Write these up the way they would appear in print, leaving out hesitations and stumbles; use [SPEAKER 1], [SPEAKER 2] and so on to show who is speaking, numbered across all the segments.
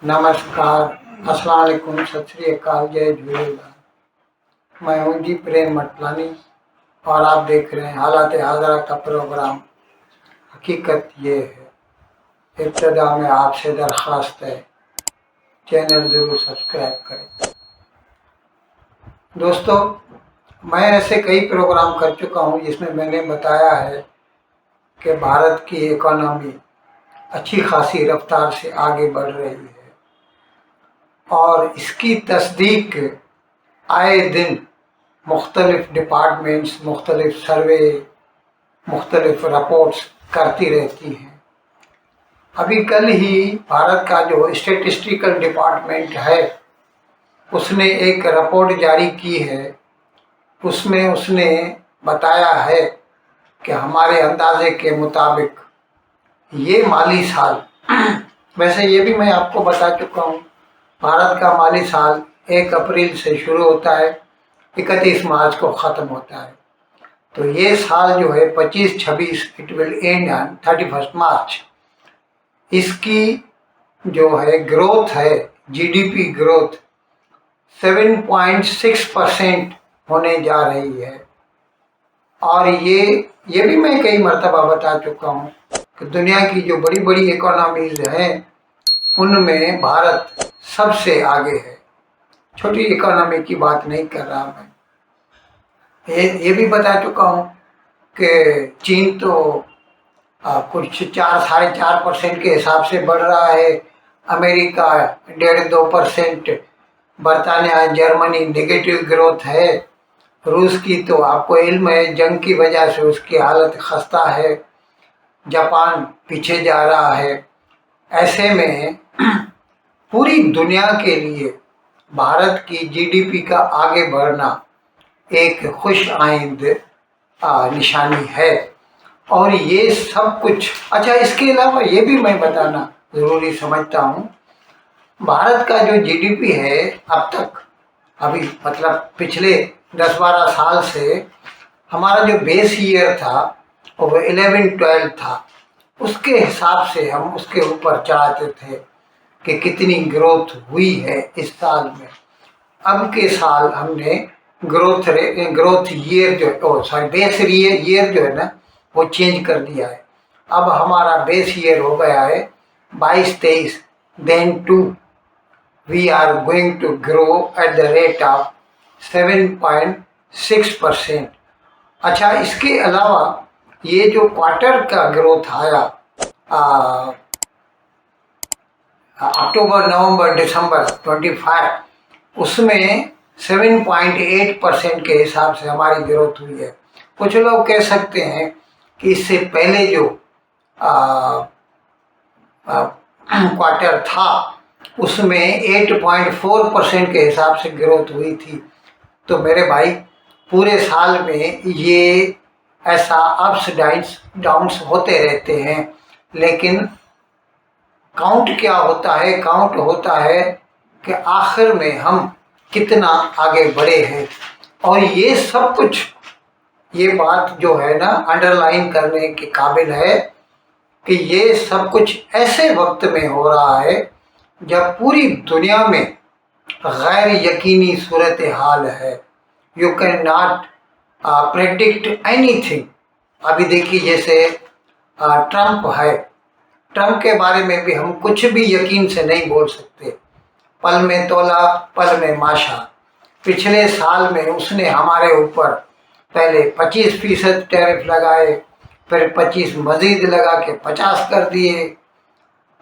[SPEAKER 1] नमस्कार, अस्सलाम वालेकुम, सत श्री अकाल, जय झूलेलाल। मैं हूँ जी प्रेम मटलानी और आप देख रहे हैं हालात हाजरा का प्रोग्राम। हकीकत ये है, इब्तदा में आपसे दरख्वास्त है, चैनल ज़रूर सब्सक्राइब करें। दोस्तों, मैं ऐसे कई प्रोग्राम कर चुका हूँ जिसमें मैंने बताया है कि भारत की इकोनॉमी अच्छी खासी रफ्तार से आगे बढ़ रही है और इसकी तस्दीक आए दिन मुख्तलिफ डिपार्टमेंट्स, मुख्तलिफ सर्वे, मुख्तलिफ रिपोर्ट्स करती रहती हैं। अभी कल ही भारत का जो स्टेटिस्टिकल डिपार्टमेंट है उसने एक रिपोर्ट जारी की है। उसमें उसने बताया है कि हमारे अंदाजे के मुताबिक ये माली साल वैसे ये भी मैं आपको बता चुका हूँ, भारत का माली साल 1 अप्रैल से शुरू होता है, 31 मार्च को ख़त्म होता है। तो ये साल जो है 25-26 इट विल एंड ऑन 31 मार्च। इसकी जो है ग्रोथ है, जीडीपी ग्रोथ 7.6% होने जा रही है। और ये भी मैं कई मरतबा बता चुका हूँ कि दुनिया की जो बड़ी बड़ी इकोनॉमीज हैं उनमें भारत सबसे आगे है। छोटी इकोनॉमी की बात नहीं कर रहा मैं। ये भी बता चुका हूँ कि चीन तो कुछ 4-4.5% के हिसाब से बढ़ रहा है, अमेरिका 1.5-2%, बरतानिया जर्मनी नेगेटिव ग्रोथ है, रूस की तो आपको इल्म है जंग की वजह से उसकी हालत खस्ता है, जापान पीछे जा रहा है। ऐसे में पूरी दुनिया के लिए भारत की जीडीपी का आगे बढ़ना एक खुश आइंद निशानी है। और ये सब कुछ अच्छा, इसके अलावा ये भी मैं बताना ज़रूरी समझता हूँ, भारत का जो जीडीपी है अब तक, अभी मतलब पिछले 10-12 साल से हमारा जो बेस ईयर था वो 11-12 था, उसके हिसाब से हम उसके ऊपर चढ़ाते थे कि कितनी ग्रोथ हुई है इस साल में। अब के साल हमने ग्रोथ ईयर जो बेस ईयर जो है ना वो चेंज कर दिया है। अब हमारा बेस ईयर हो गया है 22-23, then to we are going to grow at the rate of 7.6%। अच्छा, इसके अलावा ये जो क्वार्टर का ग्रोथ आया अक्टूबर नवंबर दिसंबर 25, उसमें 7.8% के हिसाब से हमारी ग्रोथ हुई है। कुछ लोग कह सकते हैं कि इससे पहले जो क्वार्टर था उसमें 8.4% के हिसाब से ग्रोथ हुई थी। तो मेरे भाई, पूरे साल में ये ऐसा अप्स डाउन्स होते रहते हैं, लेकिन काउंट क्या होता है? काउंट होता है कि आखिर में हम कितना आगे बढ़े हैं। और ये सब कुछ, ये बात जो है ना अंडरलाइन करने के काबिल है कि ये सब कुछ ऐसे वक्त में हो रहा है जब पूरी दुनिया में गैर यकीनी सूरत हाल है। You can not predict anything. अभी देखिए, जैसे ट्रंप है, ट्रंप के बारे में भी हम कुछ भी यकीन से नहीं बोल सकते। पल में तोला पल में माशा। पिछले साल में उसने हमारे ऊपर पहले 25% टैरिफ लगाए, फिर 25 मजीद लगा के 50 कर दिए,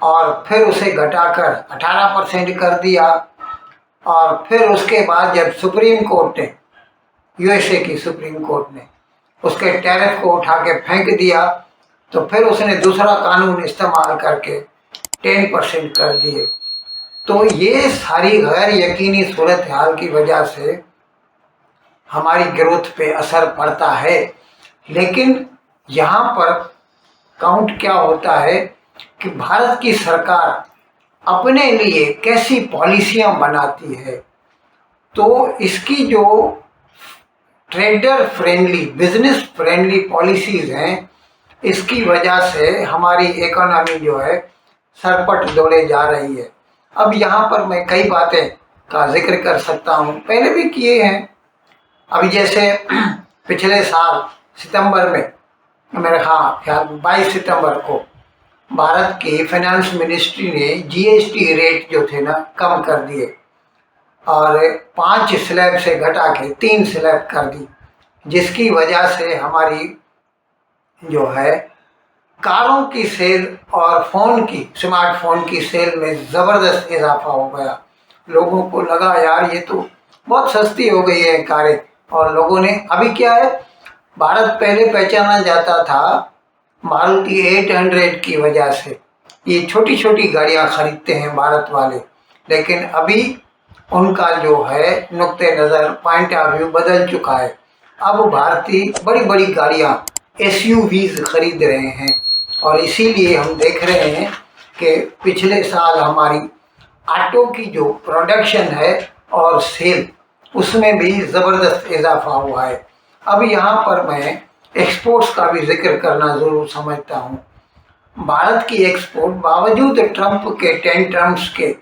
[SPEAKER 1] और फिर उसे घटाकर 18% कर दिया। और फिर उसके बाद जब सुप्रीम कोर्ट ने, यूएसए की सुप्रीम कोर्ट ने उसके टैरिफ को उठा के फेंक दिया, तो फिर उसने दूसरा कानून इस्तेमाल करके 10% कर दिए। तो ये सारी गैर यकीनी सूरत हाल की वजह से हमारी ग्रोथ पे असर पड़ता है। लेकिन यहाँ पर काउंट क्या होता है कि भारत की सरकार अपने लिए कैसी पॉलिसियाँ बनाती है। तो इसकी जो trader friendly, business friendly policies हैं, इसकी वजह से हमारी इकोनॉमी जो है सरपट दौड़े जा रही है। अब यहाँ पर मैं कई बातें का जिक्र कर सकता हूँ, पहले भी किए हैं। अभी जैसे पिछले साल सितंबर में, मेरे ख्याल 22 सितंबर को भारत की फाइनेंस मिनिस्ट्री ने जीएसटी रेट जो थे ना कम कर दिए और 5 स्लैब से घटा के 3 स्लैब कर दी, जिसकी वजह से हमारी जो है कारों की सेल और स्मार्टफोन की सेल में ज़बरदस्त इजाफा हो गया। लोगों को लगा यार ये तो बहुत सस्ती हो गई है कारें, और लोगों ने अभी क्या है, भारत पहले पहचाना जाता था मारुति 800 की वजह से। ये छोटी छोटी गाड़ियां खरीदते हैं भारत वाले, लेकिन अभी उनका जो है नुक्ते नज़र, पॉइंट ऑफ व्यू बदल चुका है। अब भारतीय बड़ी बड़ी गाड़ियां एसयूवीज खरीद रहे हैं, और इसीलिए हम देख रहे हैं कि पिछले साल हमारी ऑटो की जो प्रोडक्शन है और सेल, उसमें भी ज़बरदस्त इजाफा हुआ है। अब यहाँ पर मैं एक्सपोर्ट्स का भी जिक्र करना ज़रूर समझता हूँ। भारत की एक्सपोर्ट बावजूद ट्रंप के टेंट्रम्स के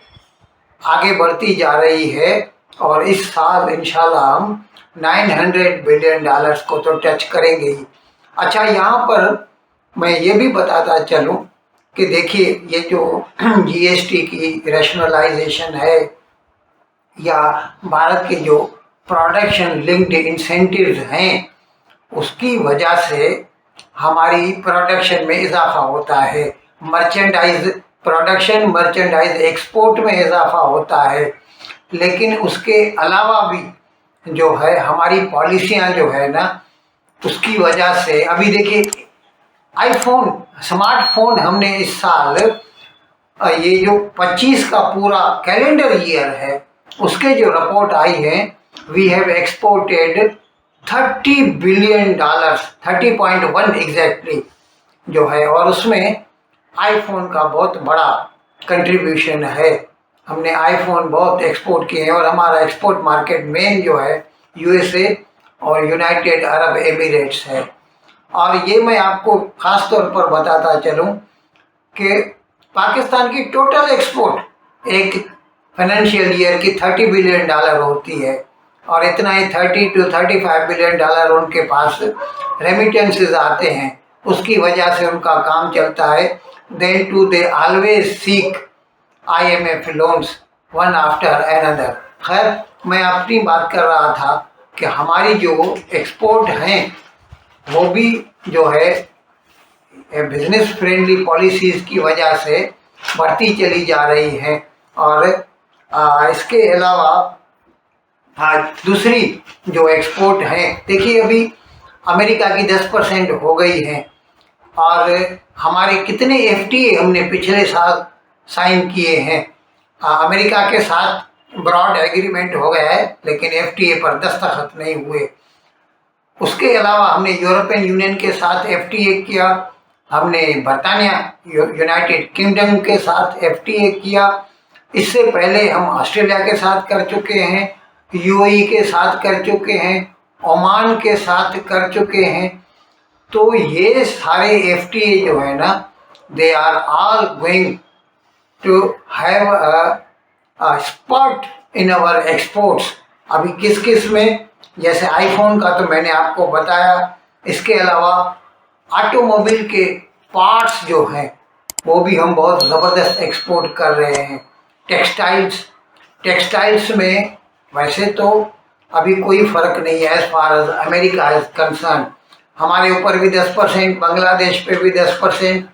[SPEAKER 1] आगे बढ़ती जा रही है, और इस साल इंशाल्लाह हम 900 बिलियन डॉलर्स को तो टच करेंगे ही। अच्छा, यहाँ पर मैं ये भी बताता चलूँ कि देखिए ये जो जीएसटी की रैशनलाइजेशन है, या भारत के जो प्रोडक्शन लिंक्ड इंसेंटिव्स हैं, उसकी वजह से हमारी प्रोडक्शन में इजाफा होता है, मर्चेंडाइज प्रोडक्शन, मर्चेंडाइज एक्सपोर्ट में इजाफा होता है। लेकिन उसके अलावा भी जो है हमारी पॉलिसियां जो है ना, उसकी वजह से अभी देखिए आईफोन, स्मार्टफोन हमने इस साल ये जो 25 का पूरा कैलेंडर ईयर है, उसके जो रिपोर्ट आई है, we have exported 30 billion dollars, 30.1 exactly जो है, और उसमें आईफोन का बहुत बड़ा कंट्रीब्यूशन है। हमने आईफोन बहुत एक्सपोर्ट किए हैं, और हमारा एक्सपोर्ट मार्केट मेन जो है यूएसए और यूनाइटेड अरब एमिरेट्स है। और ये मैं आपको ख़ास तौर पर बताता चलूँ कि पाकिस्तान की टोटल एक्सपोर्ट एक फाइनेंशियल ईयर की 30 बिलियन डॉलर होती है, और इतना ही 30 to 35 बिलियन डॉलर उनके पास रेमिटेंसेस आते हैं। उसकी वजह से उनका काम चलता है। Then too they always seek IMF loans one after another. खैर, मैं अपनी बात कर रहा था कि हमारी जो एक्सपोर्ट हैं वो भी जो है बिजनेस फ्रेंडली पॉलिसीज़ की वजह से बढ़ती चली जा रही हैं। और इसके अलावा दूसरी जो एक्सपोर्ट हैं, देखिए अभी अमेरिका की 10% हो गई हैं, और हमारे कितने FTA हमने पिछले साल साइन किए हैं। अमेरिका के साथ ब्रॉड एग्रीमेंट हो गया है, लेकिन FTA पर दस्तखत नहीं हुए। उसके अलावा हमने यूरोपियन यूनियन के साथ FTA किया, हमने बरतानिया यूनाइटेड किंगडम के साथ FTA किया। इससे पहले हम ऑस्ट्रेलिया के साथ कर चुके हैं, UAE के साथ कर चुके हैं, ओमान के साथ कर चुके हैं। तो ये सारे FTA जो है ना, they are all going to have a spot in our exports. अभी किस किस में, जैसे आईफोन का तो मैंने आपको बताया, इसके अलावा ऑटोमोबाइल के पार्ट्स जो हैं वो भी हम बहुत ज़बरदस्त एक्सपोर्ट कर रहे हैं। टेक्सटाइल्स में वैसे तो अभी कोई फ़र्क नहीं है as far as America is concerned. हमारे ऊपर भी 10%, बांग्लादेश पे भी 10%,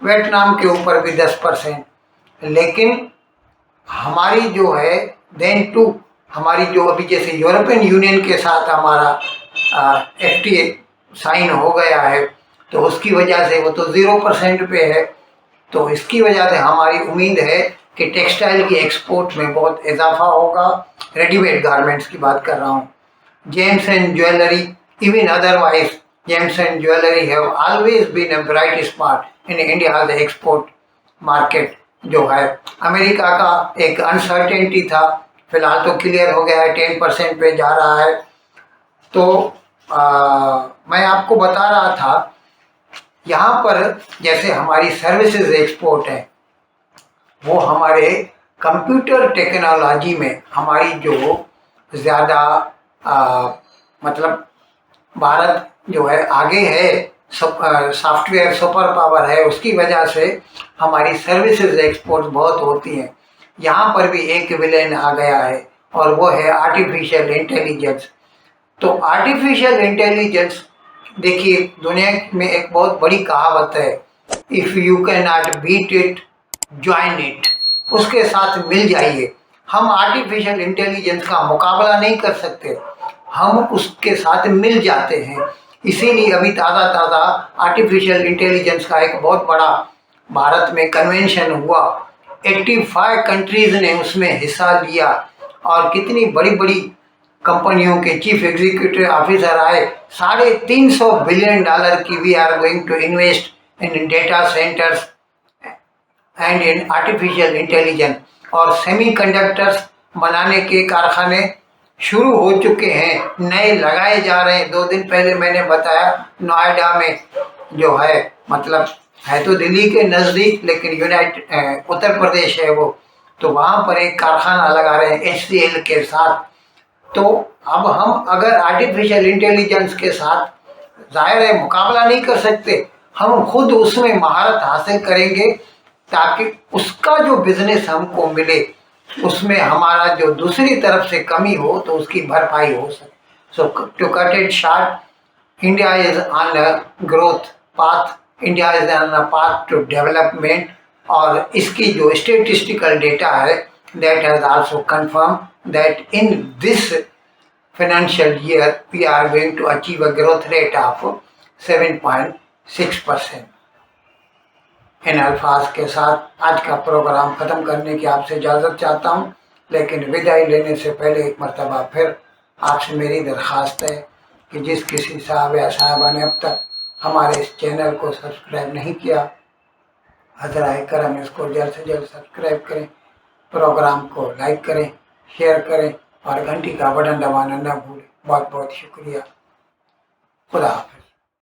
[SPEAKER 1] वियतनाम के ऊपर भी 10%। लेकिन हमारी जो है देन टू हमारी जो अभी जैसे यूरोपियन यूनियन के साथ हमारा FTA साइन हो गया है, तो उसकी वजह से वो तो 0% पे है। तो इसकी वजह से हमारी उम्मीद है कि टेक्सटाइल की एक्सपोर्ट में बहुत इजाफा होगा। रेडीमेड गारमेंट्स की बात कर रहा हूँ। Gems and jewellery, even otherwise gems and jewellery have always been a bright spot in India the export market जो है। अमेरिका का एक अनसर्टेनिटी था, फिलहाल तो क्लियर हो गया है, 10% पे जा रहा है। तो मैं आपको बता रहा था यहाँ पर जैसे हमारी सर्विसेज एक्सपोर्ट है, वो हमारे कंप्यूटर टेक्नोलॉजी में हमारी जो ज़्यादा मतलब भारत जो है आगे है, सॉफ्टवेयर सुपर पावर है, उसकी वजह से हमारी सर्विसेज एक्सपोर्ट बहुत होती हैं। यहाँ पर भी एक विलेन आ गया है और वो है आर्टिफिशियल इंटेलिजेंस। तो आर्टिफिशियल इंटेलिजेंस, देखिए दुनिया में एक बहुत बड़ी कहावत है, if you can not beat it join it, उसके साथ मिल जाइए। हम आर्टिफिशियल इंटेलिजेंस का मुकाबला नहीं कर सकते, हम उसके साथ मिल जाते हैं। इसीलिए अभी ताज़ा आर्टिफिशियल इंटेलिजेंस का एक बहुत बड़ा भारत में कन्वेंशन हुआ, 85 कंट्रीज़ ने उसमें हिस्सा लिया और कितनी बड़ी बड़ी कंपनियों के चीफ एग्जीक्यूटिव ऑफिसर आए। $350 बिलियन की we are going to invest in data centres and in artificial intelligence, और सेमीकंडक्टर्स बनाने के कारखाने शुरू हो चुके हैं, नए लगाए जा रहे हैं। 2 दिन पहले मैंने बताया नोएडा में जो है, मतलब है तो दिल्ली के नज़दीक लेकिन उत्तर प्रदेश है वो, तो वहाँ पर एक कारखाना लगा रहे हैं HCL के साथ। तो अब हम अगर आर्टिफिशियल इंटेलिजेंस के साथ जाहिर है मुकाबला नहीं कर सकते, हम खुद उसमें महारत हासिल करेंगे ताकि उसका जो बिजनेस हमको मिले उसमें हमारा जो दूसरी तरफ से कमी हो तो उसकी भरपाई हो सके। So to cut it short, India is on a growth path, India is on a path to development, और इसकी जो स्टेटिस्टिकल डेटा है that has also confirmed that in this financial year we are going to achieve a growth rate of 7.6%। इन अल्फाज के साथ आज का programme ख़त्म करने की आपसे इजाज़त चाहता हूँ, लेकिन विदाई लेने से पहले एक मरतबा फिर आपसे मेरी दरख्वास्त है कि जिस किसी साहब या साहबा ने अब तक हमारे इस चैनल को सब्सक्राइब नहीं किया, हज़राए करम इसको जल्द से जल्द सब्सक्राइब करें, प्रोग्राम को लाइक करें, शेयर करें और घंटी का बटन दबाना न भूलें। बहुत बहुत शुक्रिया। खुदा हाफ़िज़।